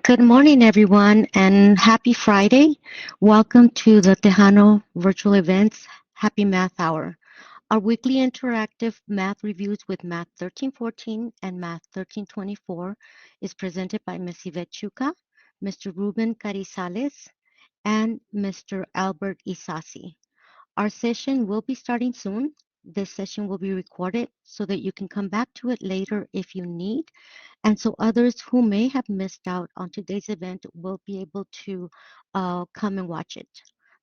Good morning, everyone, and happy Friday. Welcome to the Tejano Virtual Events Happy Math Hour. Our weekly interactive math reviews with Math 1314 and Math 1324 is presented by Ms. Yvette Chuca, Mr. Ruben Carizales, and Mr. Albert Isasi. Our session will be starting soon. This session will be recorded so that you can come back to it later if you need, and so others who may have missed out on today's event will be able to come and watch it.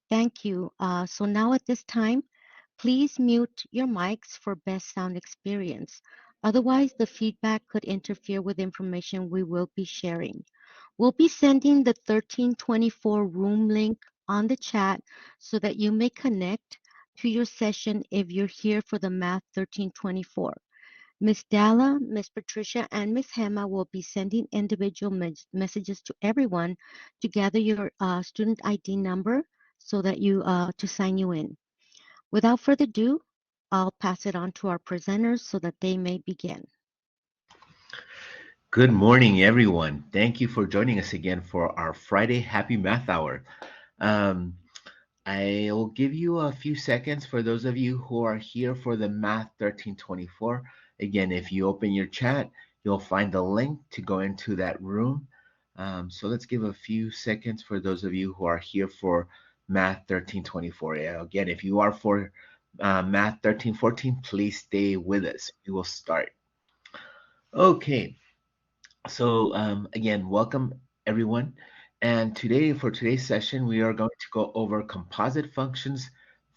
Thank you. So now at this time, please mute your mics for best sound experience. Otherwise, the feedback could interfere with information we will be sharing. We'll be sending the 1324 room link on the chat so that you may connect to your session if you're here for the Math 1324. Ms. Dalla, Ms. Patricia, and Ms. Hema will be sending individual messages to everyone to gather your student ID number so that to sign you in. Without further ado, I'll pass it on to our presenters so that they may begin. Good morning, everyone. Thank you for joining us again for our Friday Happy Math Hour. I'll give you a few seconds for those of you who are here for the Math 1324. Again, if you open your chat, you'll find the link to go into that room. So let's give a few seconds for those of you who are here for Math 1324. Again, if you are for Math 1314, please stay with us. We will start. Okay. So again, welcome everyone. And today, for today's session, we are going to go over composite functions,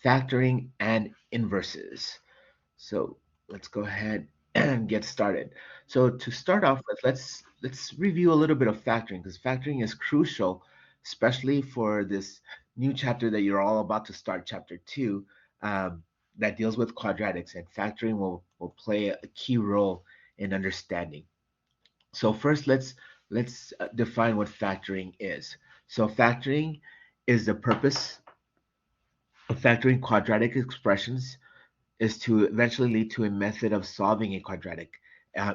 factoring, and inverses. So let's go ahead and get started. So to start off with, let's review a little bit of factoring, because factoring is crucial, especially for this new chapter that you're all about to start, chapter 2, that deals with quadratics, and factoring will play a key role in understanding. So first, let's define what factoring is. So factoring is the purpose of factoring quadratic expressions is to eventually lead to a method of solving a quadratic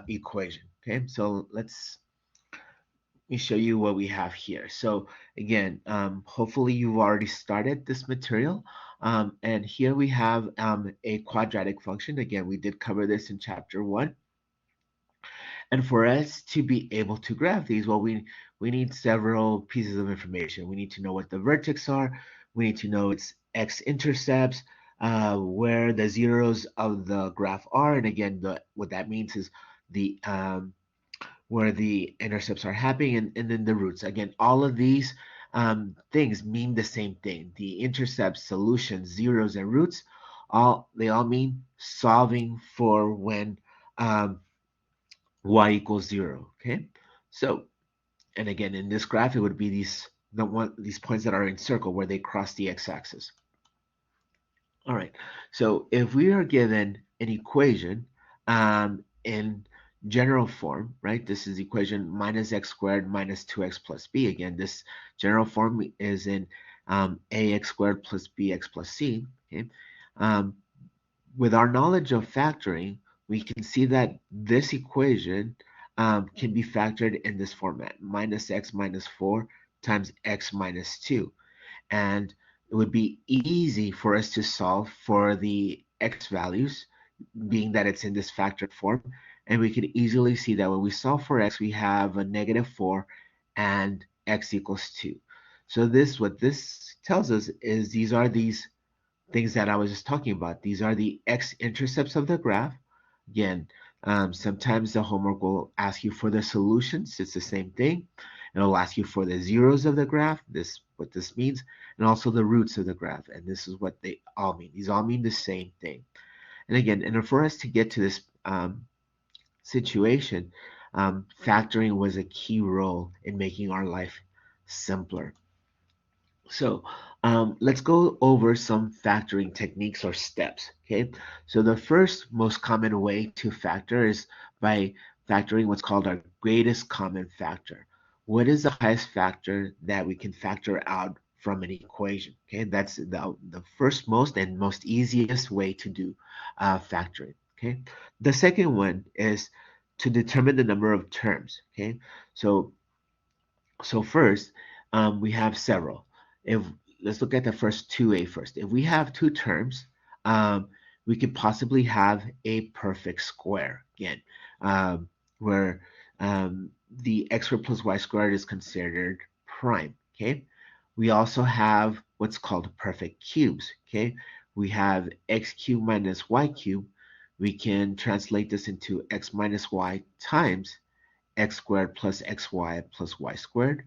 equation. Okay, so let me show you what we have here. So again, hopefully you've already started this material. And here we have a quadratic function. Again, we did cover this in chapter 1. And for us to be able to graph these, well, we need several pieces of information. We need to know what the vertex are. We need to know its x-intercepts, where the zeros of the graph are. And again, what that means is the where the intercepts are happening, and then the roots. Again, all of these things mean the same thing. The intercepts, solutions, zeros, and roots, they all mean solving for when y equals 0. Okay, so, and again, in this graph, it would be these points that are encircled where they cross the x-axis. All right, so if we are given an equation in general form, right? This is equation minus x squared minus 2x plus b. Again, this general form is in ax squared plus bx plus c. Okay, with our knowledge of factoring, we can see that this equation can be factored in this format, minus x minus 4 times x minus 2. And it would be easy for us to solve for the x values, being that it's in this factored form. And we can easily see that when we solve for x, we have a negative 4 and x equals 2. So what this tells us is these are these things that I was just talking about. These are the x-intercepts of the graph. Again, sometimes the homework will ask you for the solutions. It's the same thing. It'll ask you for the zeros of the graph, what this means, and also the roots of the graph. And this is what they all mean. These all mean the same thing. And again, and for us to get to this situation, factoring was a key role in making our life simpler. So let's go over some factoring techniques or steps, okay? So the first most common way to factor is by factoring what's called our greatest common factor. What is the highest factor that we can factor out from an equation? Okay, that's the first most and most easiest way to do factoring, okay? The second one is to determine the number of terms, okay? So So first, we have several. If Let's look at the first 2a first. If we have two terms, um, we could possibly have a perfect square again, where the x squared plus y squared is considered prime. Okay. We also have what's called perfect cubes. Okay. We have x cubed minus y cubed. We can translate this into x minus y times x squared plus xy plus y squared,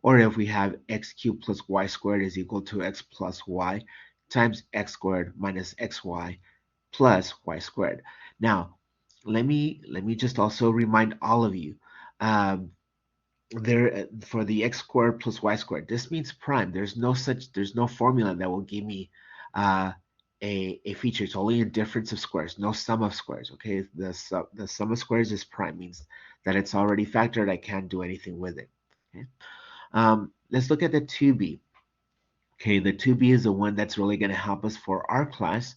or if we have x cubed plus y squared is equal to x plus y times x squared minus xy plus y squared. Now, let me just also remind all of you, um, there for the x squared plus y squared, this means prime. There's no formula that will give me uh, a feature. It's only a difference of squares, no sum of squares. Okay, the sum of squares is prime, means that it's already factored. I can't do anything with it. Okay. Let's look at the 2b. Okay, the 2b is the one that's really going to help us for our class.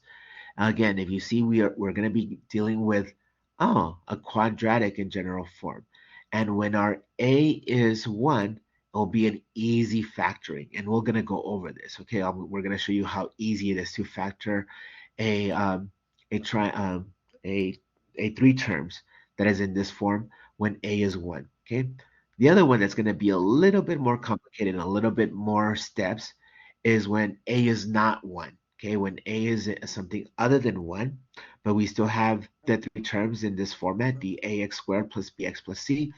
Again, if you see, we're going to be dealing with a quadratic in general form. And when our a is 1, it'll be an easy factoring. And we're going to go over this. Okay, we're going to show you how easy it is to factor a a tri a three terms that is in this form when a is 1. Okay, the other one that's going to be a little bit more complicated and a little bit more steps is when a is not 1. Okay, when a is something other than 1, but we still have the three terms in this format, the ax squared plus bx plus c.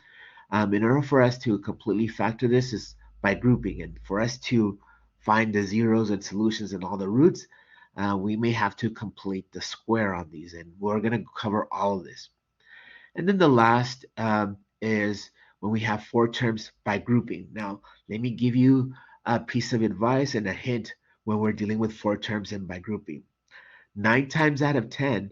In order for us to completely factor this is by grouping, and for us to find the zeros and solutions and all the roots, we may have to complete the square on these, and we're going to cover all of this. And then the last is when we have four terms by grouping. Now, let me give you a piece of advice and a hint when we're dealing with four terms and by grouping. 9 times out of 10,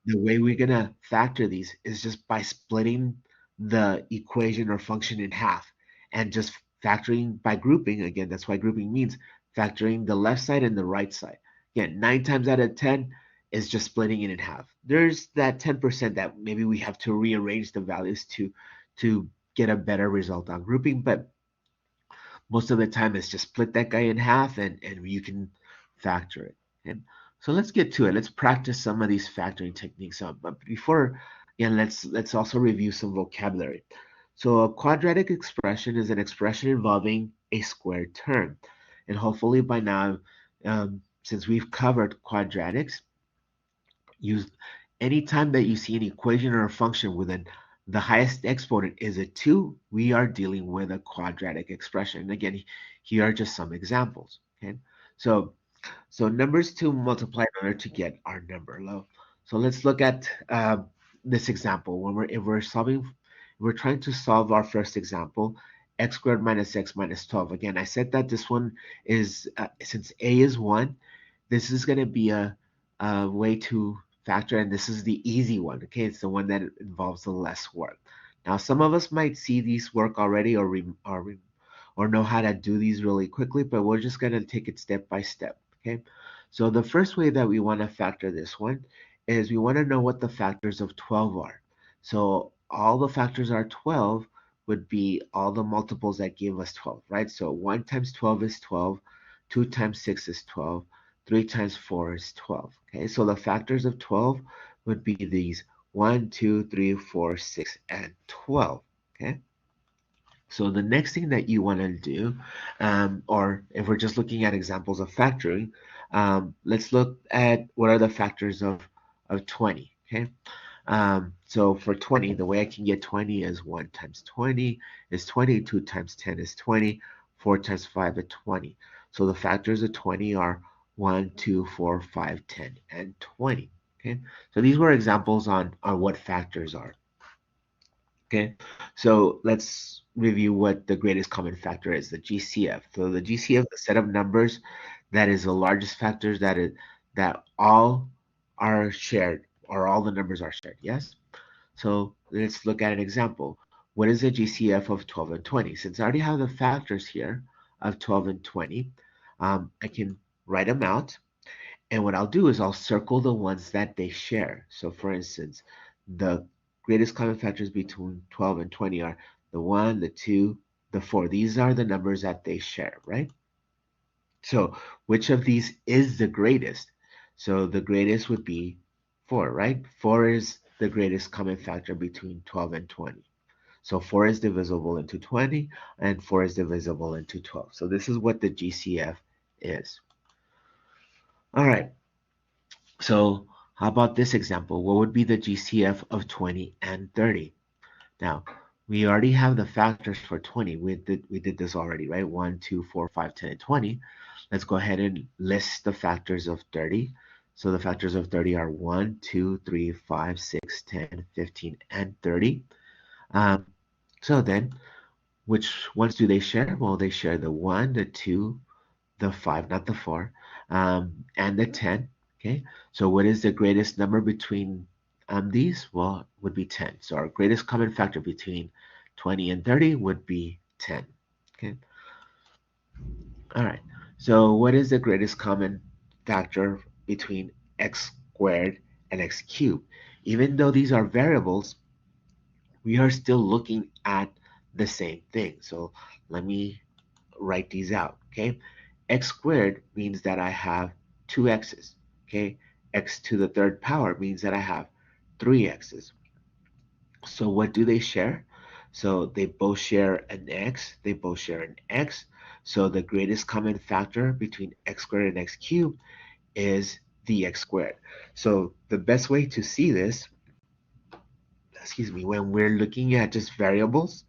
the way we're going to factor these is just by splitting the equation or function in half and just factoring by grouping. Again, that's why grouping means factoring the left side and the right side. Again, 9 times out of 10 is just splitting it in half. There's that 10% that maybe we have to rearrange the values to get a better result on grouping, but most of the time it's just split that guy in half and you can factor it. And so let's get to it. Let's practice some of these factoring techniques out. But before, again, let's also review some vocabulary. So a quadratic expression is an expression involving a squared term. And hopefully by now, since we've covered quadratics, you anytime that you see an equation or a function within the highest exponent is a 2, we are dealing with a quadratic expression. And again, here are just some examples. Okay, so numbers to multiply in order to get our number low. So let's look at this example. If we're trying to solve our first example, x squared minus x minus 12. Again, I said that this one is since a is 1, this is going to be a way to factor, and this is the easy one. Okay, it's the one that involves the less work. Now, some of us might see these work already or know how to do these really quickly, but we're just going to take it step by step. Okay, so the first way that we want to factor this one is we want to know what the factors of 12 are. So all the factors are 12 would be all the multiples that give us 12, right? So 1 times 12 is 12, 2 times 6 is 12, 3 times 4 is 12. Okay, so the factors of 12 would be these 1, 2, 3, 4, 6, and 12. Okay, so the next thing that you want to do, or if we're just looking at examples of factoring, let's look at what are the factors of 20. Okay, so for 20, the way I can get 20 is 1 times 20 is 20, 2 times 10 is 20, 4 times 5 is 20. So the factors of 20 are 1, 2, 4, 5, 10, and 20. Okay, so these were examples on what factors are. Okay, so let's review what the greatest common factor is, the GCF. So the GCF, the set of numbers that is the largest factors that all are shared, or all the numbers are shared. Yes. So let's look at an example. What is the GCF of 12 and 20? Since I already have the factors here of 12 and 20, I can write them out. And what I'll do is I'll circle the ones that they share. So for instance, the greatest common factors between 12 and 20 are the 1, the 2, the 4. These are the numbers that they share, right? So which of these is the greatest? So the greatest would be 4, right? 4 is the greatest common factor between 12 and 20. So 4 is divisible into 20, and 4 is divisible into 12. So this is what the GCF is. All right, so how about this example? What would be the GCF of 20 and 30? Now, we already have the factors for 20. We did this already, right? 1, 2, 4, 5, 10, and 20. Let's go ahead and list the factors of 30. So the factors of 30 are 1, 2, 3, 5, 6, 10, 15, and 30. Um, so then, which ones do they share? Well, they share the 1, the 2, the 5, not the 4, and the 10. Okay, so what is the greatest number between these? Well, would be 10. So our greatest common factor between 20 and 30 would be 10. Okay, all right. So what is the greatest common factor between x squared and x cubed? Even though these are variables, we are still looking at the same thing. So let me write these out, okay? X squared means that I have two x's, okay? X to the third power means that I have three x's. So what do they share? So they both share an x, they both share an x. So the greatest common factor between x squared and x cubed is the x squared. So the best way to see this, excuse me, when we're looking at just variables,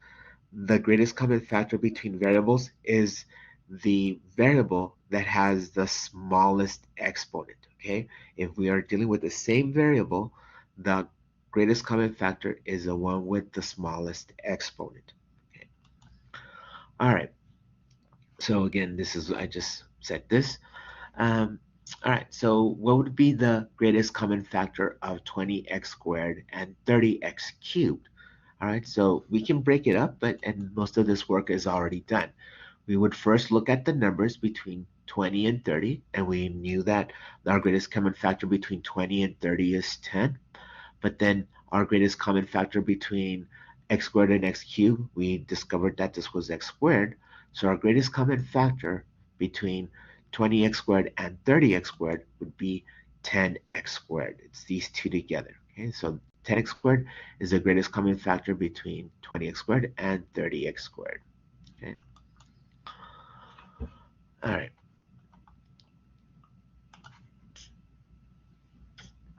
the greatest common factor between variables is the variable that has the smallest exponent, okay? If we are dealing with the same variable, the greatest common factor is the one with the smallest exponent. Okay. All right, so again, this is, I just said this. Um, all right, so what would be the greatest common factor of 20x squared and 30x cubed? All right, so we can break it up, and most of this work is already done. We would first look at the numbers between 20 and 30, and we knew that our greatest common factor between 20 and 30 is 10. But then our greatest common factor between x squared and x cubed, we discovered that this was x squared. So our greatest common factor between 20x squared and 30x squared would be 10x squared. It's these two together. Okay, so 10x squared is the greatest common factor between 20x squared and 30x squared. Okay, all right.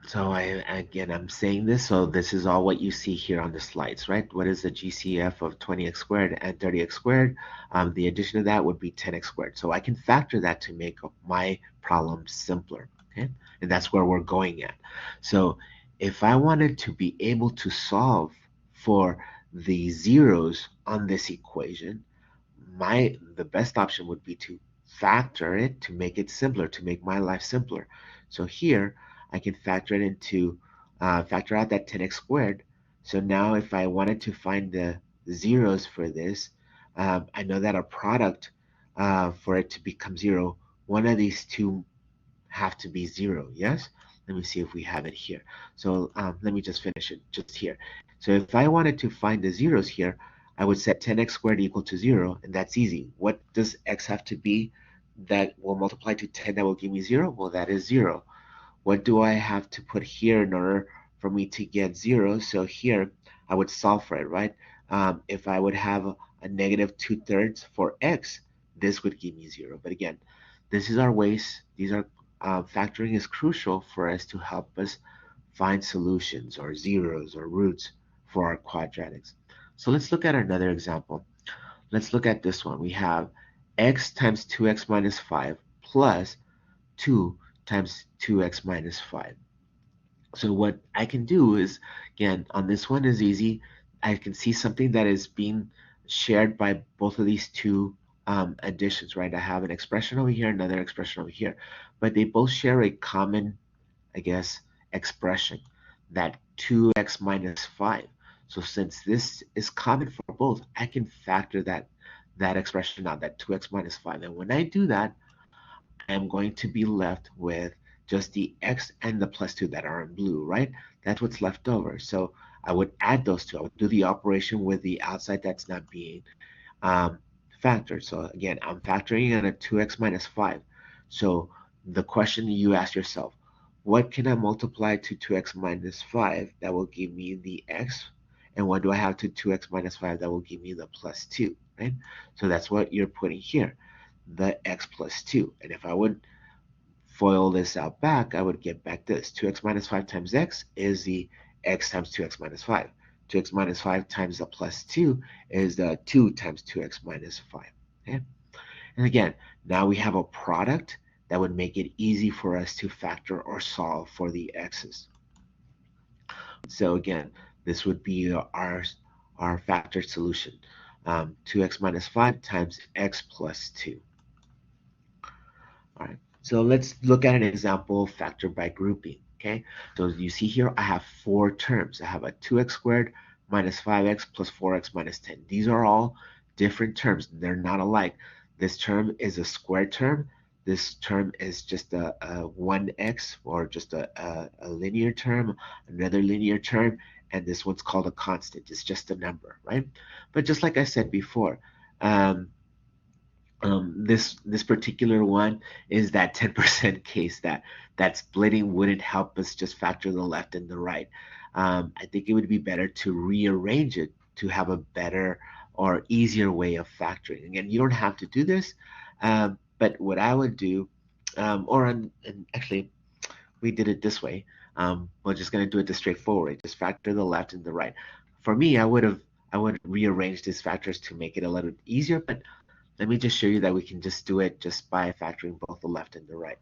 So I'm saying this, so this is all what you see here on the slides, right? What is the GCF of 20x squared and 30x squared? The addition of that would be 10x squared. So I can factor that to make my problem simpler, okay? And that's where we're going at. So if I wanted to be able to solve for the zeros on this equation, the best option would be to factor it to make it simpler, to make my life simpler. So here I can factor it into factor out that 10x squared. So now if I wanted to find the zeros for this, I know that a product for it to become zero, one of these two have to be 0, yes? Let me see if we have it here. So let me just finish it just here. So if I wanted to find the zeros here, I would set 10x squared equal to 0, and that's easy. What does x have to be that will multiply to 10 that will give me 0? Well, that is 0. What do I have to put here in order for me to get 0? So here, I would solve for it, right? If I would have a negative 2/3 for x, this would give me 0. But again, this is our ways. These are factoring is crucial for us to help us find solutions or zeros or roots for our quadratics. So let's look at another example. Let's look at this one. We have x times 2x minus 5 plus 2 times 2x minus 5. So what I can do is, again, on this one is easy. I can see something that is being shared by both of these two additions, right? I have an expression over here, another expression over here, but they both share a common, I guess, expression, that 2x minus 5. So since this is common for both, I can factor that expression out, that 2x minus 5. And when I do that, I am going to be left with just the x and the plus 2 that are in blue, right? That's what's left over. So I would add those two. I would do the operation with the outside that's not being um, factor. So again, I'm factoring in a 2x minus 5. So the question you ask yourself, what can I multiply to 2x minus 5 that will give me the x? And what do I have to 2x minus 5 that will give me the plus 2, right? So that's what you're putting here, the x plus 2. And if I would FOIL this out back, I would get back this. 2x minus 5 times x is the x times 2x minus 5. 2x minus 5 times the plus 2 is the 2 times 2x minus 5. Okay? And again, now we have a product that would make it easy for us to factor or solve for the x's. So again, this would be our factor solution. 2x minus 5 times x plus 2. All right, so let's look at an example factor by grouping. Okay, so you see here I have four terms. I have a 2x squared minus 5x plus 4x minus 10. These are all different terms. They're not alike. This term is a squared term. This term is just a 1x or just a linear term, another linear term, and this one's called a constant. It's just a number, right? But just like I said before, um, this particular one is that 10% case that splitting wouldn't help us just factor the left and the right. I think it would be better to rearrange it to have a better or easier way of factoring. Again, you don't have to do this, but what I would do, and actually we did it this way. We're just going to do it the straightforward way. Just factor the left and the right. For me, I would rearrange these factors to make it a little easier, but let me just show you that we can just do it just by factoring both the left and the right.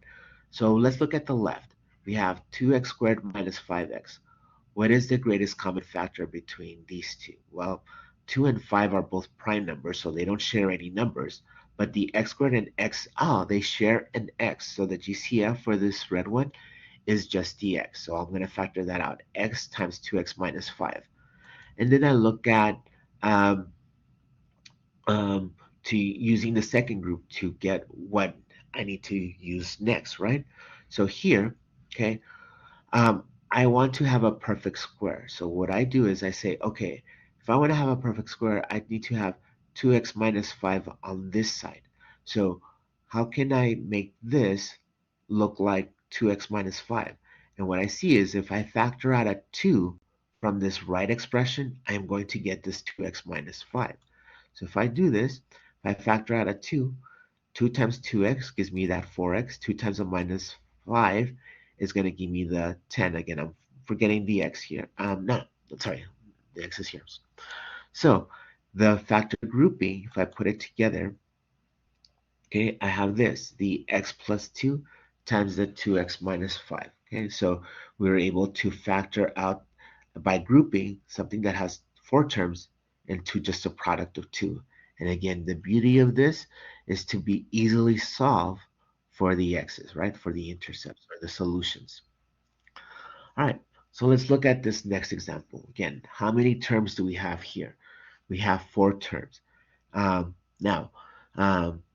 So let's look at the left. We have 2x squared minus 5x. What is the greatest common factor between these two? Well, 2 and 5 are both prime numbers, so they don't share any numbers. But the x squared and x, they share an x. So the GCF for this red one is just dx. So I'm going to factor that out, x times 2x minus 5. And then I look at um, um, to using the second group to get what I need to use next, right? So here, okay, I want to have a perfect square. So what I do is I say, okay, if I want to have a perfect square, I need to have 2x minus 5 on this side. So how can I make this look like 2x minus 5? And what I see is if I factor out a 2 from this right expression, I am going to get this 2x minus 5. So if I do this, if I factor out a 2, 2 times 2x gives me that 4x. 2 times a minus 5 is going to give me the 10. Again, I'm forgetting the x here. No, sorry, the x is here. So the factor grouping, if I put it together, okay, I have this, the x plus 2 times the 2x minus 5. Okay, so we were able to factor out by grouping something that has four terms into just a product of two. And again, the beauty of this is to be easily solved for the x's, right? For the intercepts or the solutions. All right, so let's look at this next example. Again, how many terms do we have here? We have four terms. Now,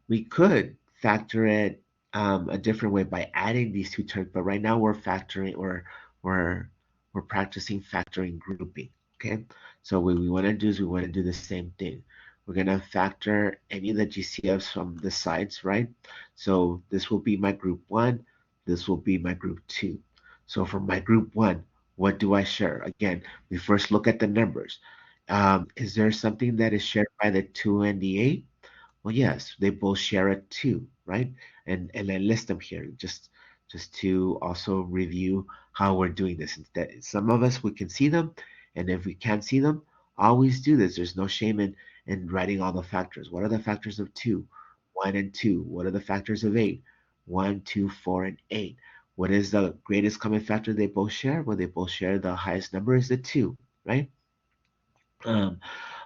we could factor it a different way by adding these two terms, but right now we're factoring or we're we're practicing factoring grouping. Okay, so what we want to do is we want to do the same thing. We're gonna factor any of the GCFs from the sides, right? So this will be my group one. This will be my group two. So for my group one, what do I share? Again, we first look at the numbers. Is there something that is shared by the 2 and the 8? Well, yes, they both share a 2, right? And I list them here just to also review how we're doing this. Instead, some of us, we can see them, and if we can't see them, always do this. There's no shame in writing all the factors. What are the factors of 2? 1 and 2. What are the factors of 8? 1, 2, 4, and 8. What is the greatest common factor they both share? Well, they both share the highest number is the 2, right? Um,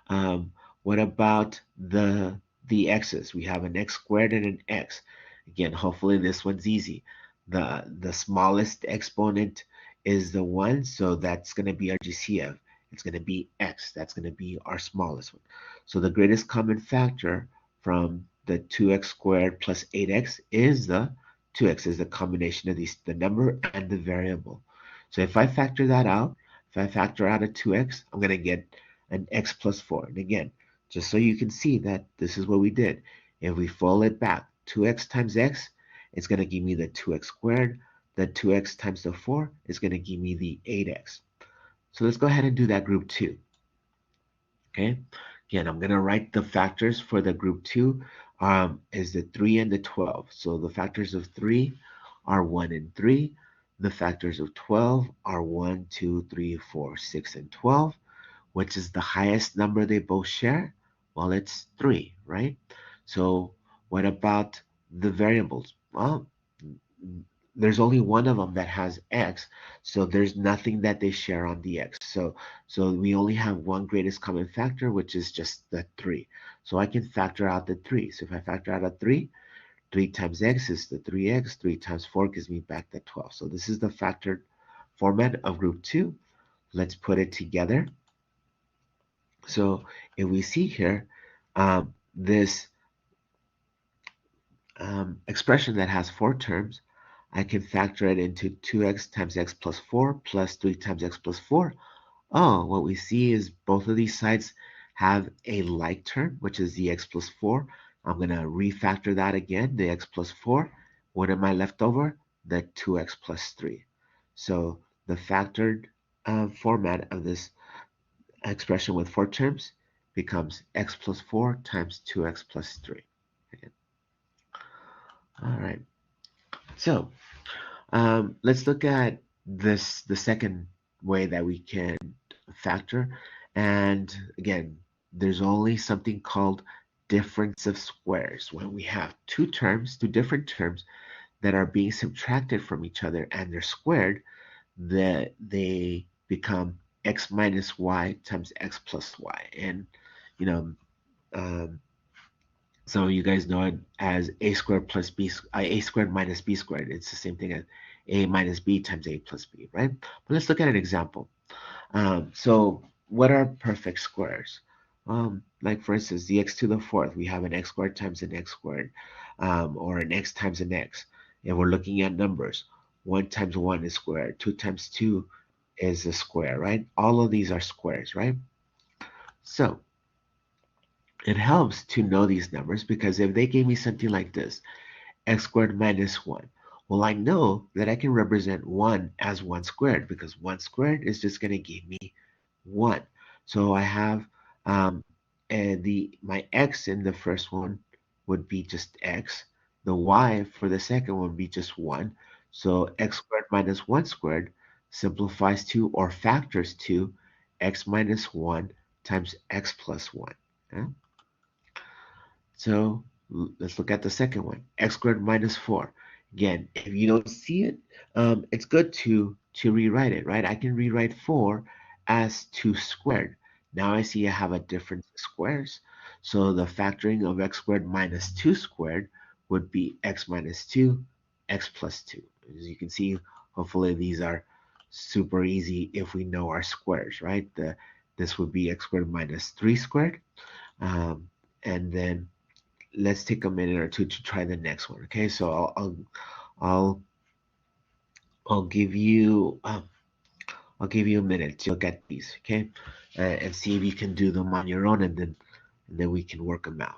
um, what about the x's? We have an x squared and an x. Again, hopefully this one's easy. The smallest exponent is the 1, so that's going to be our GCF. It's going to be x. That's going to be our smallest one. So the greatest common factor from the 2x squared plus 8x is the 2x, is the combination of these, the number and the variable. So if I factor that out, if I factor out a 2x, I'm going to get an x plus 4. And again, just so you can see that this is what we did. If we fold it back, 2x times x, it's going to give me the 2x squared. Then 2x times the 4 is going to give me the 8x. So let's go ahead and do that group 2. Okay. Again, I'm going to write the factors for the group 2 is the 3 and the 12. So the factors of 3 are 1 and 3. The factors of 12 are 1, 2, 3, 4, 6, and 12. Which is the highest number they both share? Well, it's 3, right? So what about the variables? Well, there's only one of them that has x, so there's nothing that they share on the x. So we only have one greatest common factor, which is just the 3. So I can factor out the 3. So if I factor out a 3, 3 times x is the 3x, 3 times 4 gives me back the 12. So this is the factored format of group 2. Let's put it together. So if we see here, this expression that has 4 terms, I can factor it into 2x times x plus 4 plus 3 times x plus 4. Oh, what we see is both of these sides have a like term, which is the x plus 4. I'm going to refactor that again, the x plus 4. What am I left over? The 2x plus 3. So the factored format of this expression with 4 terms becomes x plus 4 times 2x plus 3. Okay. All right. So let's look at the second way that we can factor. And again, there's only something called difference of squares. When we have two terms, two different terms that are being subtracted from each other and they're squared, that they become x minus y times x plus y. And you know, um, some of you guys know it as a squared plus b, a squared minus b squared. It's the same thing as a minus b times a plus b, right? But let's look at an example. So what are perfect squares? Like for instance, the x to the fourth, we have an x squared times an x squared, or an x times an x. And we're looking at numbers. 1 times 1 is squared. 2 times 2 is a square, right? All of these are squares, right? So it helps to know these numbers because if they gave me something like this, x squared minus 1, well, I know that I can represent 1 as 1 squared because 1 squared is just going to give me 1. So I have my x in the first one would be just x. The y for the second one would be just 1. So x squared minus 1 squared simplifies to or factors to x minus 1 times x plus 1. Okay? So let's look at the second one, x squared minus 4. Again, if you don't see it, it's good to rewrite it, right? I can rewrite 4 as 2 squared. Now I see I have a difference of squares. So the factoring of x squared minus 2 squared would be x minus 2, x plus 2. As you can see, hopefully these are super easy if we know our squares, right? This would be x squared minus 3 squared. And then let's take a minute or two to try the next one. Okay, so I'll I'll give you I'll give you a minute to look at these. Okay, and see if you can do them on your own, and then we can work them out.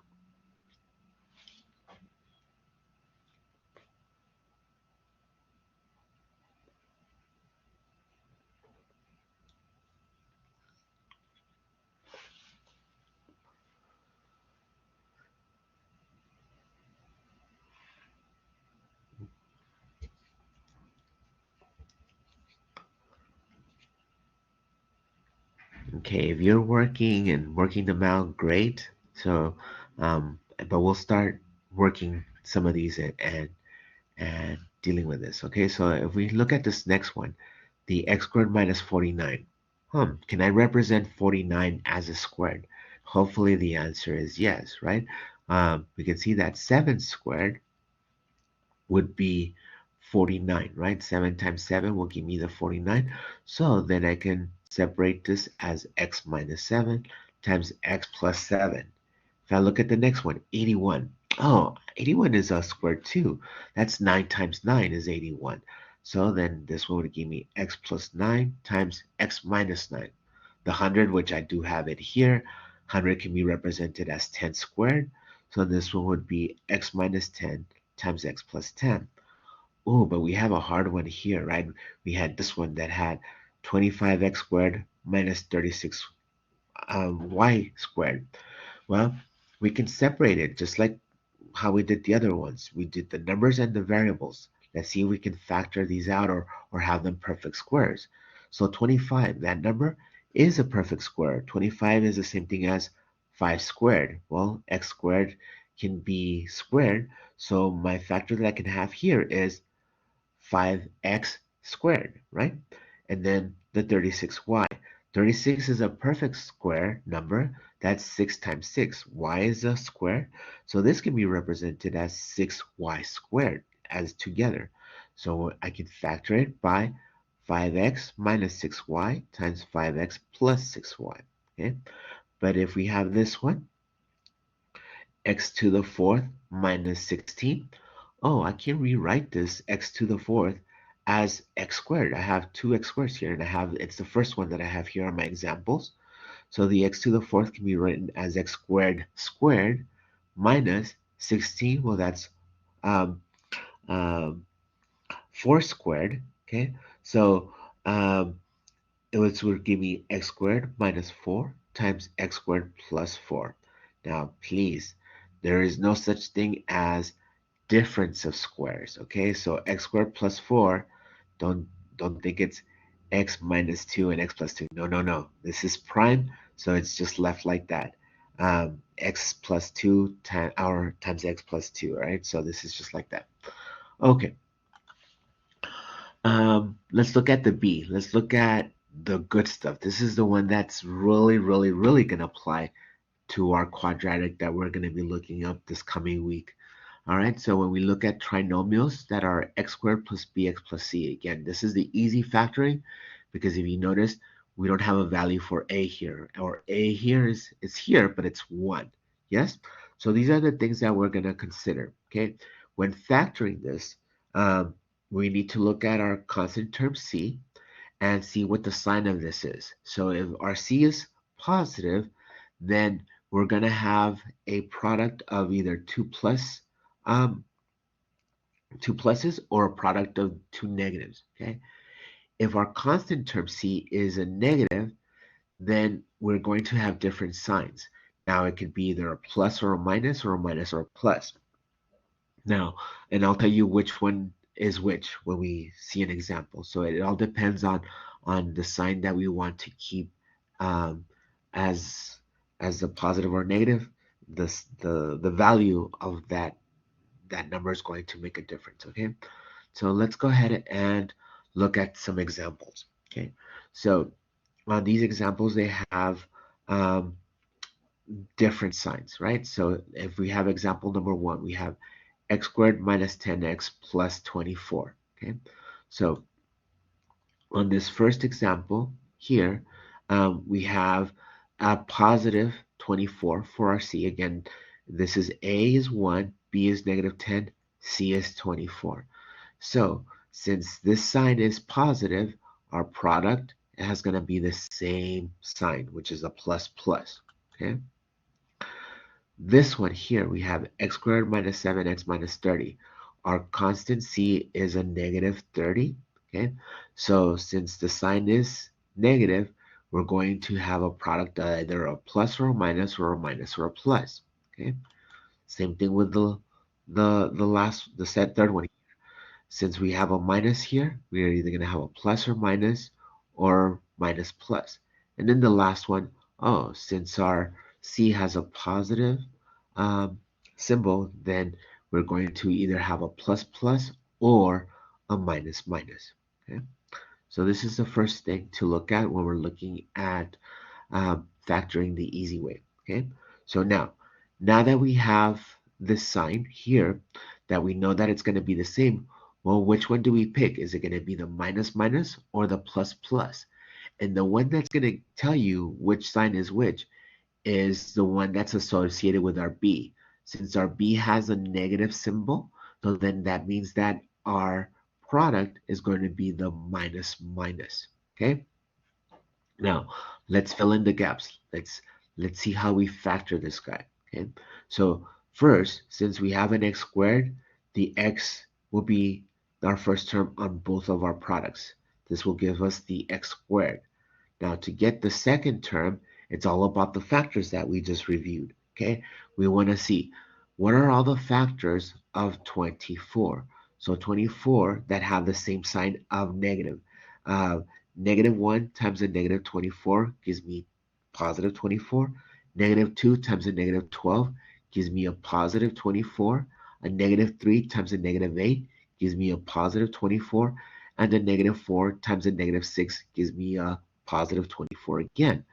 Okay, if you're working and working them out, great. So, but we'll start working some of these and dealing with this. Okay, so if we look at this next one, the x squared minus 49. Can I represent 49 as a squared? Hopefully the answer is yes, right? We can see that 7 squared would be 49, right? 7 times 7 will give me the 49. So then I can separate this as x minus 7 times x plus 7. If I look at the next one, 81. Oh, 81 is a square too. That's 9 times 9 is 81. So then this one would give me x plus 9 times x minus 9. The 100, which I do have it here, 100 can be represented as 10 squared. So this one would be x minus 10 times x plus 10. Oh, but we have a hard one here, right? We had this one that had 25x squared minus 36 y squared. Well, we can separate it just like how we did the other ones. We did the numbers and the variables. Let's see if we can factor these out or have them perfect squares. So 25, that number is a perfect square. 25 is the same thing as 5 squared. Well, x squared can be squared. So my factor that I can have here is 5x squared, right? And then the 36y. 36 is a perfect square number. That's 6 times 6. Y is a square. So this can be represented as 6y squared as together. So I can factor it by 5x minus 6y times 5x plus 6y. Okay? But if we have this one, x to the fourth minus 16. Oh, I can rewrite this x to the fourth as x squared. I have two x squares here, and it's the first one that I have here on my examples. So the x to the fourth can be written as x squared squared minus 16. Well, that's um, um, 4 squared. Okay, so it would give me x squared minus 4 times x squared plus 4. Now, please, there is no such thing as difference of squares, okay? So x squared plus 4, don't don't think it's x minus 2 and x plus 2. No, no, no. This is prime, so it's just left like that. X plus 2 times x plus 2, right? So this is just like that. Okay, let's look at the B. Let's look at the good stuff. This is the one that's really, really, really going to apply to our quadratic that we're going to be looking up this coming week. All right, so when we look at trinomials that are x squared plus bx plus c, again, this is the easy factoring because if you notice, we don't have a value for a here, or a here is here, but it's 1. Yes? So these are the things that we're going to consider, okay? When factoring this, um, we need to look at our constant term c and see what the sign of this is. So if our c is positive, then we're going to have a product of either um, two pluses or a product of two negatives. Okay. If our constant term c is a negative, then we're going to have different signs. Now it could be either a plus or a minus or a minus or a plus. Now, and I'll tell you which one is which when we see an example. So it all depends on the sign that we want to keep um, as a positive or negative. The value of that number is going to make a difference. Okay, so let's go ahead and look at some examples. Okay, so on these examples they have um, different signs, right? So if we have example number 1, we have x squared minus 10x plus 24. Okay, so on this first example here, we have a positive 24 for our c. Again, this is a is 1, b is negative 10, c is 24. So since this sign is positive, our product is going to be the same sign, which is a plus plus. Okay. This one here, we have x squared minus 7x minus 30. Our constant c is a negative 30. Okay, so since the sign is negative, we're going to have a product of either a plus or a minus or a minus or a plus. Okay, same thing with the set third one. Since we have a minus here, we are either going to have a plus or minus or minus plus. And then the last one, oh, since our C has a positive um, symbol, then we're going to either have a plus plus or a minus minus. Okay? So this is the first thing to look at when we're looking at factoring the easy way. Okay, so now that we have this sign here, that we know that it's going to be the same, well, which one do we pick? Is it going to be the minus minus or the plus plus? And the one that's going to tell you which sign is which is the one that's associated with our B. Since our B has a negative symbol, so then that means that our product is going to be the minus minus. Okay. Now let's fill in the gaps. Let's see how we factor this guy. Okay, so first, since we have an x squared, the x will be our first term on both of our products. This will give us the x squared. Now, to get the second term, it's all about the factors that we just reviewed. Okay, we want to see what are all the factors of 24. So 24 that have the same sign of negative. Uh, Negative 1 times a negative 24 gives me positive 24. Negative 2 times a negative 12 gives me a positive 24. A negative 3 times a negative 8 gives me a positive 24. And a negative 4 times a negative 6 gives me a positive 24 again.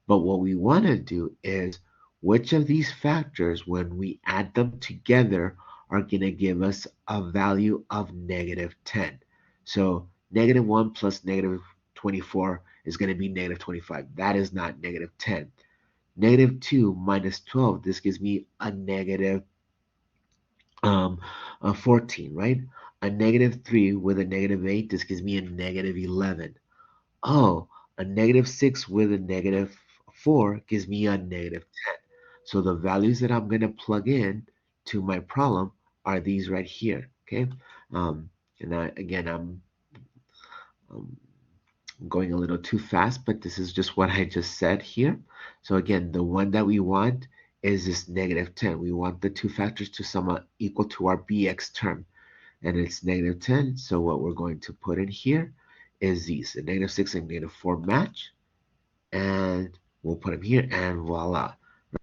But what we want to do is which of these factors, when we add them together, are going to give us a value of negative 10. So negative 1 plus negative 24 is going to be negative 25. That is not negative 10. Negative 2 minus 12, this gives me a negative um, 14, right? A negative 3 with a negative 8, this gives me a negative 11. Oh, a negative 6 with a negative 4 gives me a negative 10. So the values that I'm going to plug in to my problem are these right here. Okay. Um, and again, um, going a little too fast, but this is just what I just said here. So again, the one that we want is this negative 10. We want the two factors to sum up equal to our bx term, and it's negative 10. So what we're going to put in here is these. The negative 6 and negative 4 match, and we'll put them here, and voila,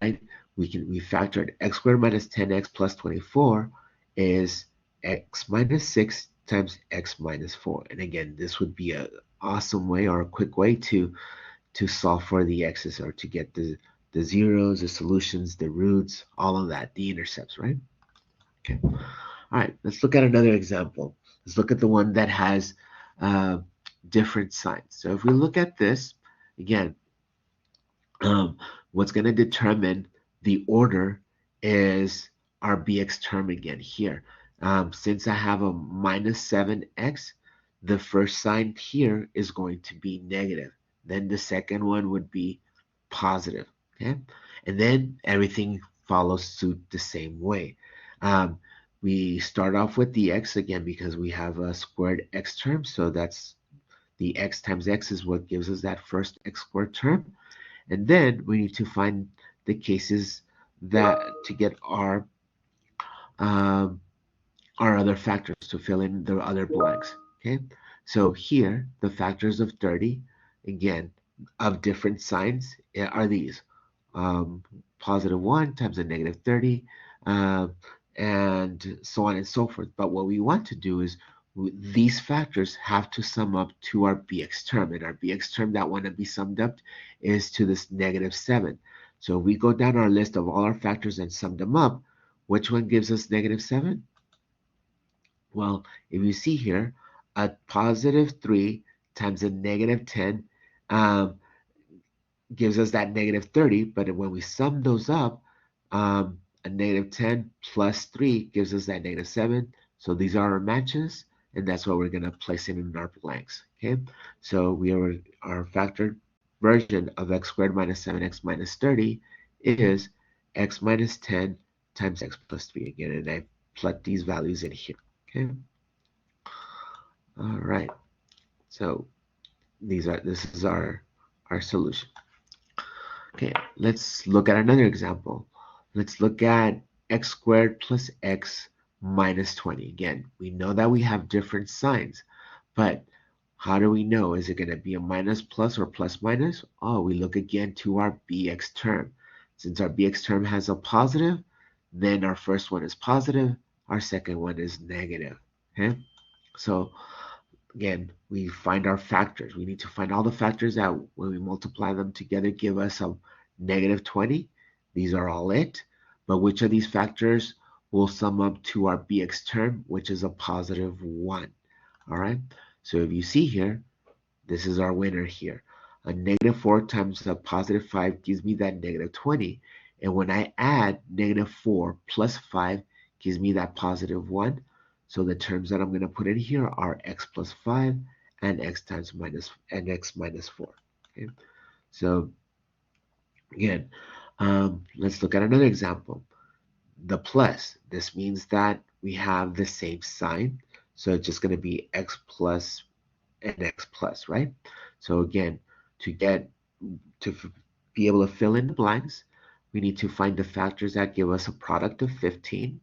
right? We factored x squared minus 10x plus 24 is x minus 6 times x minus 4. And again, this would be an awesome way or a quick way to solve for the x's, or to get the zeros, the solutions, the roots, all of that, the intercepts, right? Okay. All right, let's look at another example. Let's look at the one that has uh, different signs. So if we look at this, again, um, what's going to determine the order is our bx term again here. Since I have a minus 7x, the first sign here is going to be negative. Then the second one would be positive. Okay, and then everything follows suit the same way. Um, we start off with the x again because we have a squared x term, so that's the x times x is what gives us that first x squared term. And then we need to find the cases that to get um, our other factors to fill in the other blanks. Okay, so here the factors of 30, again, of different signs are these. Positive 1 times a negative 30, uh, and so on and so forth. But what we want to do is these factors have to sum up to our bx term, and our bx term that want to be summed up is to this negative 7. So if we go down our list of all our factors and sum them up, which one gives us negative 7? Well, if you see here, a positive 3 times a negative 10 um, gives us that negative 30, but when we sum those up, a negative 10 plus 3 gives us that negative 7. So these are our matches, and that's what we're going to place in our blanks. Okay, so we are our factored version of x squared minus 7x minus 30 is x minus 10 times x plus 3 again, and I plug these values in here. Okay, all right. So this is our solution. Okay, let's look at another example. Let's look at x squared plus x minus 20. Again, we know that we have different signs, but how do we know? Is it going to be a minus plus or plus minus? Oh, we look again to our bx term. Since our bx term has a positive, then our first one is positive, our second one is negative. Okay, so again, we find our factors. We need to find all the factors that when we multiply them together give us a negative 20. These are all it. But which of these factors will sum up to our bx term, which is a positive 1? All right. So if you see here, this is our winner here. A negative 4 times a positive 5 gives me that negative 20. And when I add negative 4 plus 5 gives me that positive 1. So the terms that I'm going to put in here are x plus 5 and x minus 4. Okay? So Again, let's look at another example. The plus, this means that we have the same sign. So it's just going to be x plus and x plus, right? So again, to get to be able to fill in the blanks, we need to find the factors that give us a product of 15.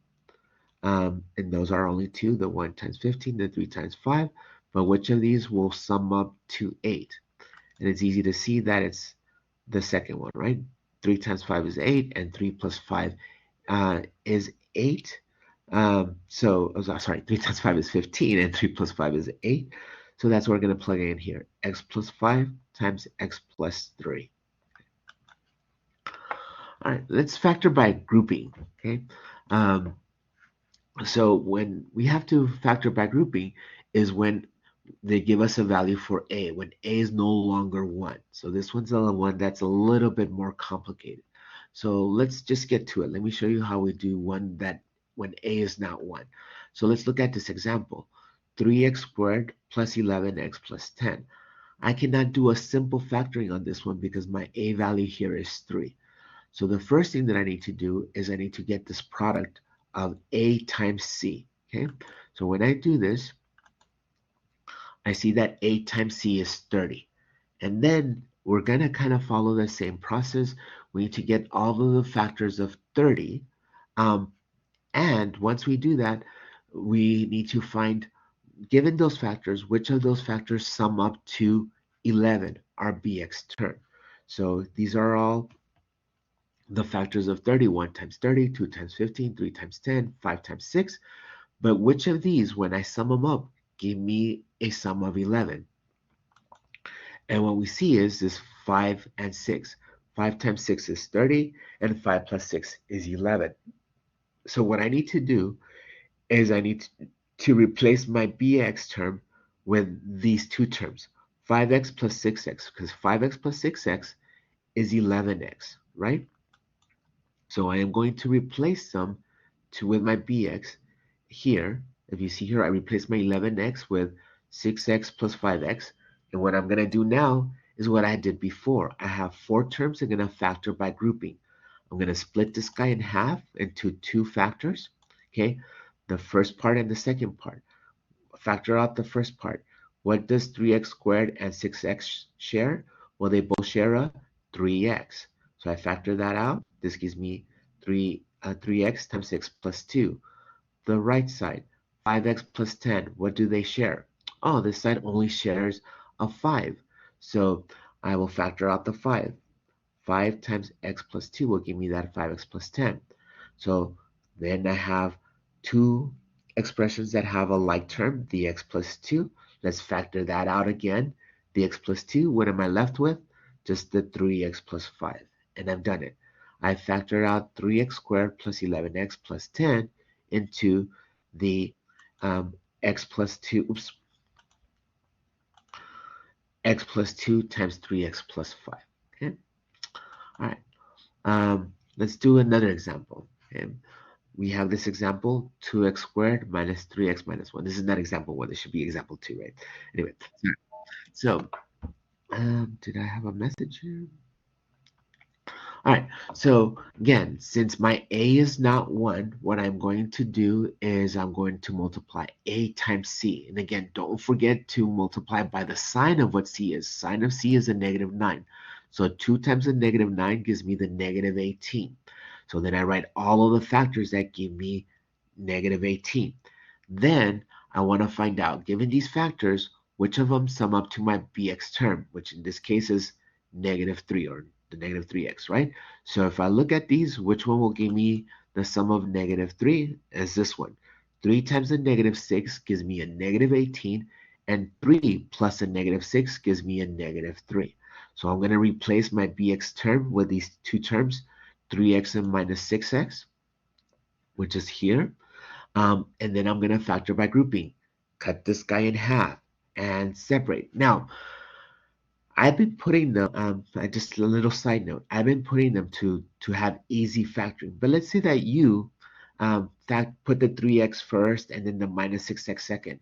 And those are only two, the 1 times 15, the 3 times 5. But which of these will sum up to 8? And it's easy to see that it's the second one, right? 3 times 5 is 8, and 3 plus 5 is 8. Sorry, 3 times 5 is 15, and 3 plus 5 is 8. So that's what we're going to plug in here. X plus 5 times x plus 3. All right, let's factor by grouping, okay? Um, so when we have to factor by grouping is when they give us a value for a, when a is no longer 1. So this one's the one that's a little bit more complicated. So let's just get to it. Let me show you how we do one that when a is not 1. So let's look at this example. 3x squared plus 11x plus 10. I cannot do a simple factoring on this one because my a value here is 3. So the first thing that I need to do is I need to get this product of a times c. Okay, so when I do this, I see that a times c is 30. And then we're going to kind of follow the same process. We need to get all of the factors of 30. Um, and once we do that, we need to find, given those factors, which of those factors sum up to 11, our bx term. So these are all the factors of 30, 1 times 30, 2 times 15, 3 times 10, 5 times 6. But which of these, when I sum them up, give me a sum of 11? And what we see is this 5 and 6. 5 times 6 is 30, and 5 plus 6 is 11. So what I need to do is I need to replace my bx term with these two terms, 5x plus 6x, because 5x plus 6x is 11x, right? So I am going to replace them with my bx here. If you see here, I replace my 11x with 6x plus 5x. And what I'm going to do now is what I did before. I have four terms I'm going to factor by grouping. I'm going to split this guy in half into two factors. Okay, the first part and the second part. Factor out the first part. What does 3x squared and 6x share? Well, they both share a 3x. So I factor that out. This gives me 3x times 6 plus 2. The right side, 5x plus 10. What do they share? Oh, this side only shares a 5. So I will factor out the 5. 5 times x plus 2 will give me that 5x plus 10. So then I have two expressions that have a like term, the x plus 2. Let's factor that out again. The x plus 2, what am I left with? Just the 3x plus 5. And I've done it. I factored out 3x squared plus 11x plus 10 into the x plus 2, x plus 2 times 3x plus 5. Okay, all right. Let's do another example. Okay? We have this example, 2x squared minus 3x minus 1. This is not example 1. This should be example 2, right? Anyway, so did I have a message here? All right, so again, since my a is not 1, what I'm going to do is I'm going to multiply a times c. And again, don't forget to multiply by the sign of what c is. Sign of c is a negative 9. So 2 times a negative 9 gives me the negative 18. So then I write all of the factors that give me negative 18. Then I want to find out, given these factors, which of them sum up to my bx term, which in this case is negative 3 or the negative 3x, right? So if I look at these, which one will give me the sum of negative 3 is this one. 3 times a negative 6 gives me a negative 18, and 3 plus a negative 6 gives me a negative 3. So I'm going to replace my bx term with these two terms, 3x and minus 6x, which is here. And then I'm going to factor by grouping. Cut this guy in half and separate. Now, I've been putting them, just a little side note, I've been putting them to have easy factoring. But let's say that you put the 3x first and then the minus 6x second.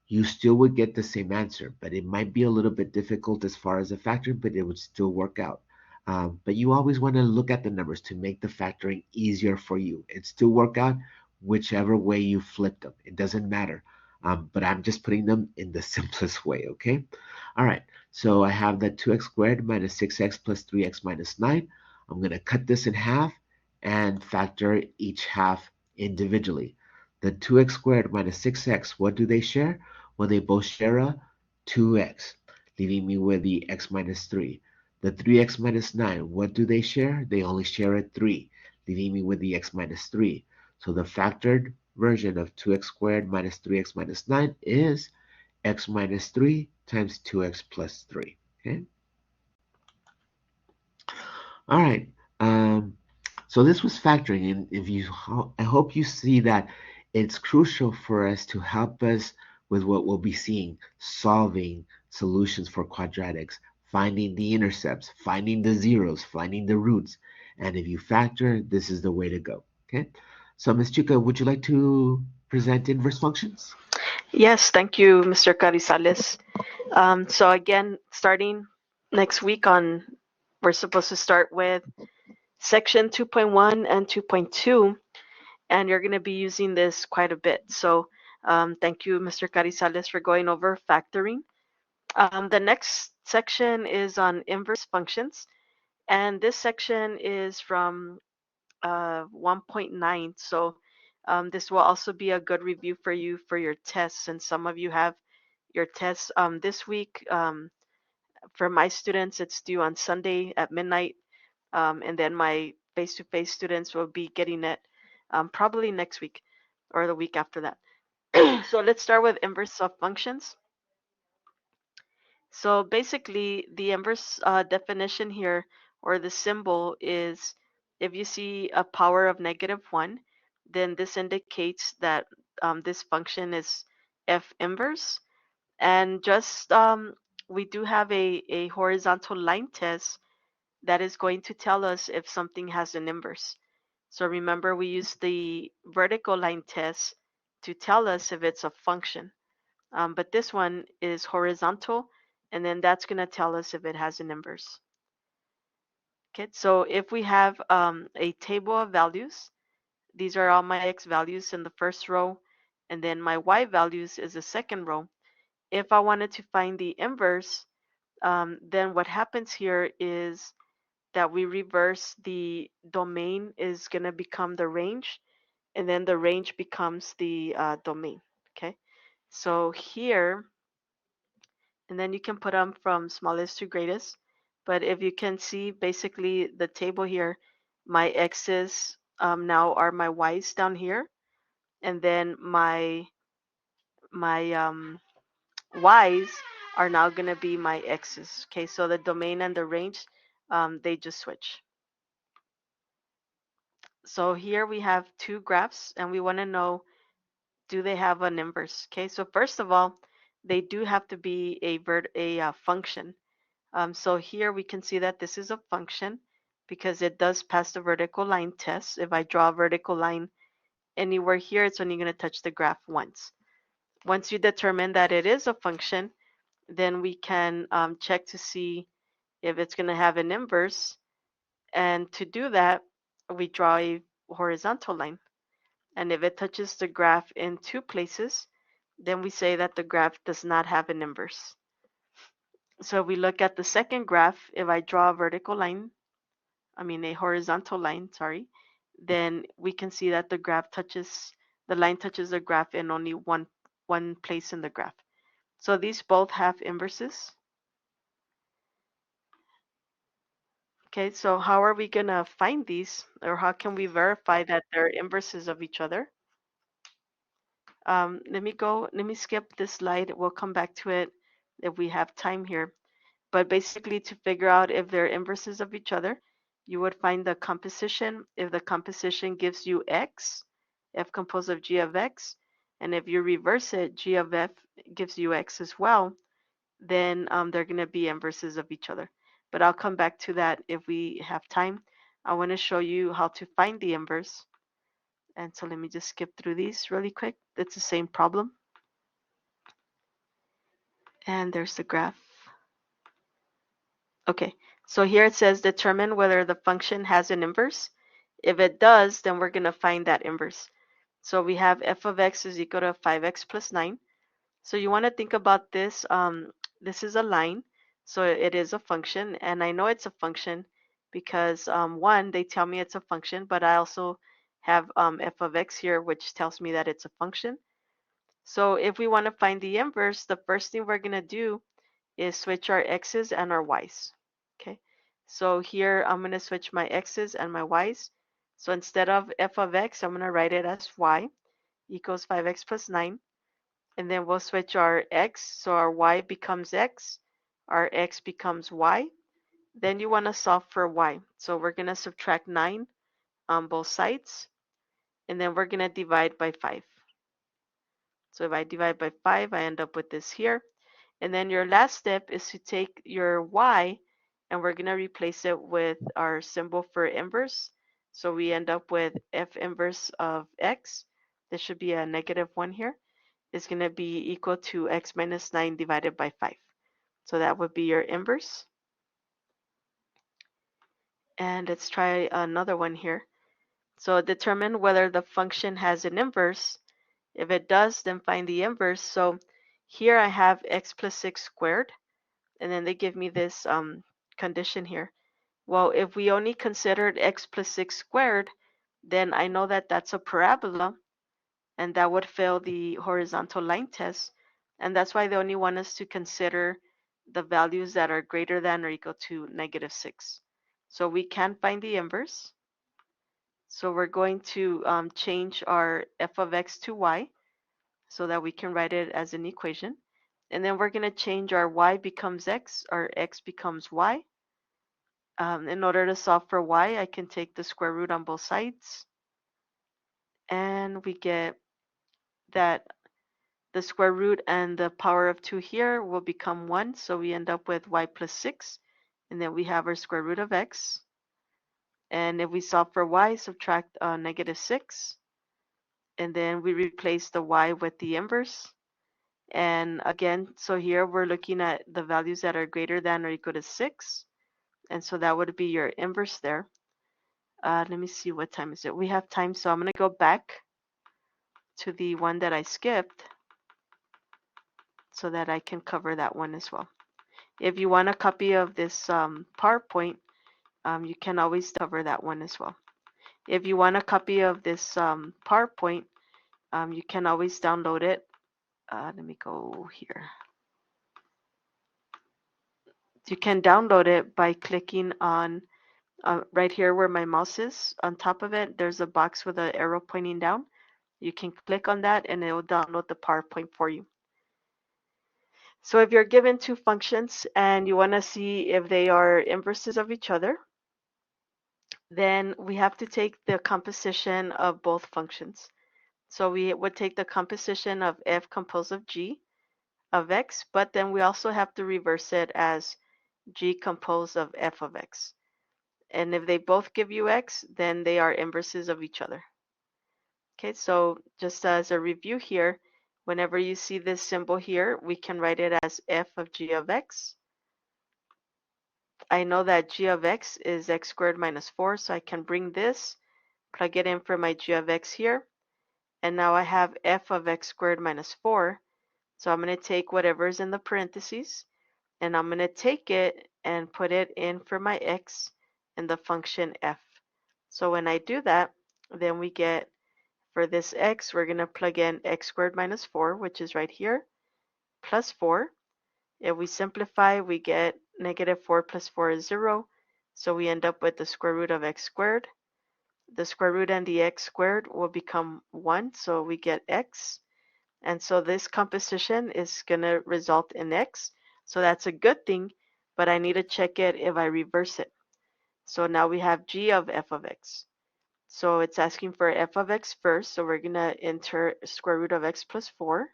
You still would get the same answer, but it might be a little bit difficult as far as the factoring, but it would still work out. But you always want to look at the numbers to make the factoring easier for you. It still work out whichever way you flip them. It doesn't matter. But I'm just putting them in the simplest way, okay? All right, so I have that 2x squared minus 6x plus 3x minus 9. I'm going to cut this in half and factor each half individually. The 2x squared minus 6x, what do they share? Well, they both share a 2x, leaving me with the x minus 3. The 3x minus 9, what do they share? They only share a 3, leaving me with the x minus 3. So the factored version of 2x squared minus 3x minus 9 is x minus 3 times 2x plus 3. Okay. All right. Um, so this was factoring in. I hope you see that it's crucial for us to help us with what we'll be seeing, solving solutions for quadratics, finding the intercepts, finding the zeros, finding the roots. And if you factor, this is the way to go. Okay. So Ms. Chica, would you like to present inverse functions? Yes, thank you, Mr. Carizales. So again, starting next week we're supposed to start with section 2.1 and 2.2, and you're going to be using this quite a bit. So thank you, Mr. Carizales, for going over factoring. The next section is on inverse functions, and this section is from 1.9. So this will also be a good review for you for your tests, and some of you have your tests this week. For my students, it's due on Sunday at midnight, and then my face-to-face students will be getting it probably next week or the week after that. So let's start with inverse of functions. So basically, the inverse definition here, or the symbol, is if you see a power of -1, then this indicates that this function is f inverse. And just we do have a horizontal line test that is going to tell us if something has an inverse. So remember, we use the vertical line test to tell us if it's a function. But this one is horizontal, and then that's going to tell us if it has an inverse. Okay, so if we have a table of values, these are all my x values in the first row, and then my y values is the second row. If I wanted to find the inverse, then what happens here is that we reverse the domain is going to become the range, and then the range becomes the domain. Okay, so here, and then you can put them from smallest to greatest. But if you can see basically the table here, my x's now are my y's down here, and then my y's are now going to be my x's. Okay, so the domain and the range, they just switch. So here we have two graphs, and we want to know, do they have an inverse? Okay, so first of all, they do have to be a function. So here we can see that this is a function because it does pass the vertical line test. If I draw a vertical line anywhere here, it's only going to touch the graph once. Once you determine that it is a function, then we can check to see if it's going to have an inverse. And to do that, we draw a horizontal line. And if it touches the graph in two places, then we say that the graph does not have an inverse. So we look at the second graph. If I draw a vertical line, a horizontal line, sorry, then we can see that the line touches the graph in only one place in the graph. So these both have inverses. Okay, so how are we gonna find these, or how can we verify that they're inverses of each other? Let me skip this slide. We'll come back to it if we have time here. But basically, to figure out if they're inverses of each other, you would find the composition. If the composition gives you x, f composed of g of x, and if you reverse it, g of f gives you x as well, then they're going to be inverses of each other. But I'll come back to that if we have time. I want to show you how to find the inverse. And so let me just skip through these really quick. It's the same problem. And there's the graph. Okay, So here it says determine whether the function has an inverse. If it does, then we're going to find that inverse. So we have f of x is equal to 5x plus 9. So you want to think about this. This is a line, so it is a function, and I know it's a function because one, they tell me it's a function, but I also have f of x here, which tells me that it's a function. So if we want to find the inverse, the first thing we're going to do is switch our x's and our y's. Okay, so here I'm going to switch my x's and my y's. So instead of f of x, I'm going to write it as y equals 5x plus 9. And then we'll switch our x, so our y becomes x, our x becomes y. Then you want to solve for y. So we're going to subtract 9 on both sides, and then we're going to divide by 5. So if I divide by 5, I end up with this here. And then your last step is to take your y, and we're going to replace it with our symbol for inverse. So we end up with f inverse of x. This should be a negative 1 here. Is going to be equal to x minus 9 divided by 5. So that would be your inverse. And let's try another one here. So determine whether the function has an inverse. If it does, then find the inverse. So here I have x plus 6 squared, and then they give me this condition here. Well, if we only considered x plus 6 squared, then I know that that's a parabola, and that would fail the horizontal line test. And that's why they only want us to consider the values that are greater than or equal to negative 6. So we can find the inverse. So we're going to change our f of x to y so that we can write it as an equation. And then we're going to change our y becomes x, our x becomes y. In order to solve for y, I can take the square root on both sides. And we get that the square root and the power of 2 here will become 1. So we end up with y plus 6. And then we have our square root of x. And if we solve for y, subtract negative 6. And then we replace the y with the inverse. And again, so here we're looking at the values that are greater than or equal to 6. And so that would be your inverse there. Let me see, what time is it? We have time, so I'm going to go back to the one that I skipped so that I can cover that one as well. If you want a copy of this PowerPoint, you can always cover that one as well. If you want a copy of this PowerPoint, you can always download it. Let me go here. You can download it by clicking on right here where my mouse is. On top of it, there's a box with an arrow pointing down. You can click on that and it will download the PowerPoint for you. So if you're given two functions and you want to see if they are inverses of each other, then we have to take the composition of both functions. So we would take the composition of f composed of g of x, but then we also have to reverse it as g composed of f of x. And if they both give you x, then they are inverses of each other. Okay, so just as a review here, whenever you see this symbol here, we can write it as f of g of x. I know that g of x is x squared minus 4, so I can bring this, plug it in for my g of x here, and now I have f of x squared minus 4. So I'm going to take whatever's in the parentheses, and I'm going to take it and put it in for my x in the function f. So when I do that, then we get, for this x, we're going to plug in x squared minus 4, which is right here, plus 4. If we simplify, we get negative 4 plus 4 is 0. So we end up with the square root of x squared. The square root and the x squared will become 1, so we get x. And so this composition is going to result in x. So that's a good thing, but I need to check it if I reverse it. So now we have g of f of x. So it's asking for f of x first, so we're going to enter square root of x plus 4.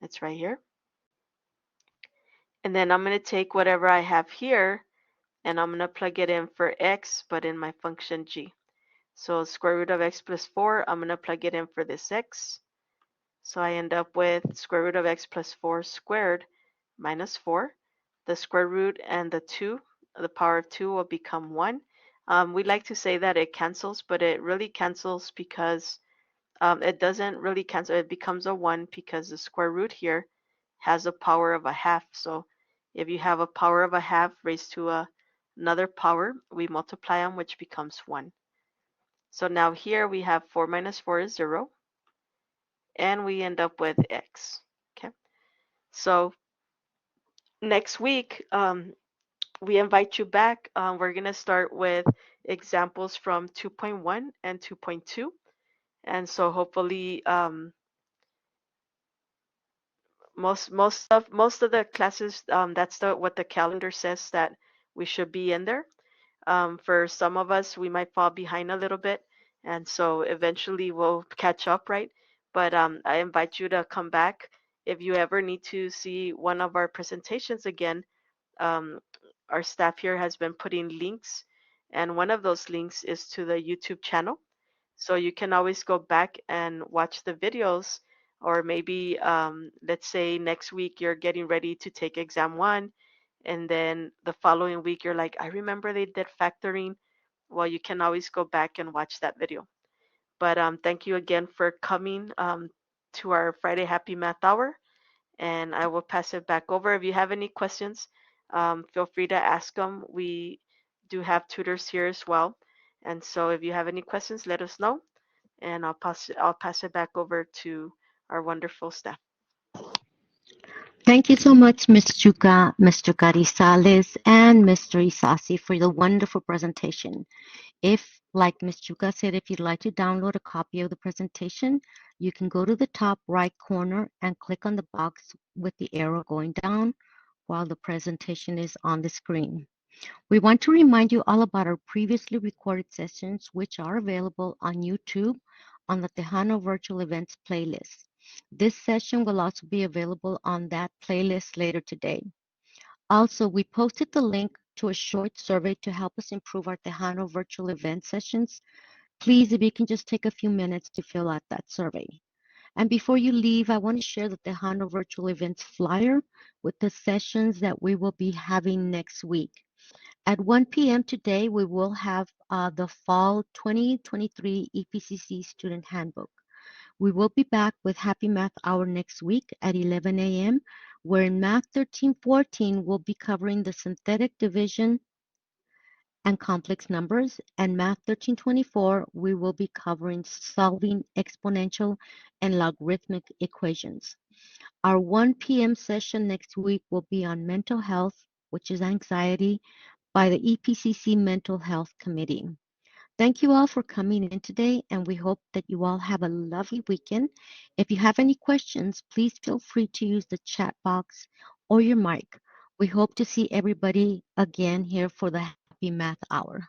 It's right here. And then I'm going to take whatever I have here, and I'm going to plug it in for x, but in my function g. So square root of x plus 4, I'm going to plug it in for this x. So I end up with square root of x plus 4 squared minus 4. The square root and the 2 the power of 2 will become 1. We like to say that it cancels, but it really cancels because it doesn't really cancel. It becomes a 1 because the square root here has a power of a half. So if you have a power of a half raised to another power, we multiply them, which becomes 1. So now here we have 4 minus 4 is 0, and we end up with x. Okay. So next week, we invite you back. We're going to start with examples from 2.1 and 2.2. And so hopefully most of the classes, that's what the calendar says that we should be in there. For some of us, we might fall behind a little bit, and so eventually we'll catch up, right? But I invite you to come back if you ever need to see one of our presentations again. um, our staff here has been putting links, and one of those links is to the YouTube channel. So you can always go back and watch the videos, or maybe let's say next week you're getting ready to take exam 1, and then the following week you're like, I remember they did factoring. Well, you can always go back and watch that video. But thank you again for coming to our Friday Happy Math Hour, and I will pass it back over. If you have any questions, feel free to ask them. We do have tutors here as well. And so if you have any questions, let us know, and I'll pass it back over to our wonderful staff. Thank you so much, Ms. Chuka, Mr. Carizales, and Mr. Isasi for the wonderful presentation. If, like Ms. Chuka said, if you'd like to download a copy of the presentation, you can go to the top right corner and click on the box with the arrow going down while the presentation is on the screen. We want to remind you all about our previously recorded sessions, which are available on YouTube on the Tejano Virtual Events playlist. This session will also be available on that playlist later today. Also, we posted the link to a short survey to help us improve our Tejano virtual event sessions. Please, if you can just take a few minutes to fill out that survey. And before you leave, I want to share the Tejano virtual events flyer with the sessions that we will be having next week. At 1 p.m. today, we will have the Fall 2023 EPCC Student Handbook. We will be back with Happy Math Hour next week at 11 a.m., where in Math 1314, we'll be covering the synthetic division and complex numbers, and Math 1324, we will be covering solving exponential and logarithmic equations. Our 1 p.m. session next week will be on mental health, which is anxiety, by the EPCC Mental Health Committee. Thank you all for coming in today, and we hope that you all have a lovely weekend. If you have any questions, please feel free to use the chat box or your mic. We hope to see everybody again here for the Happy Math Hour.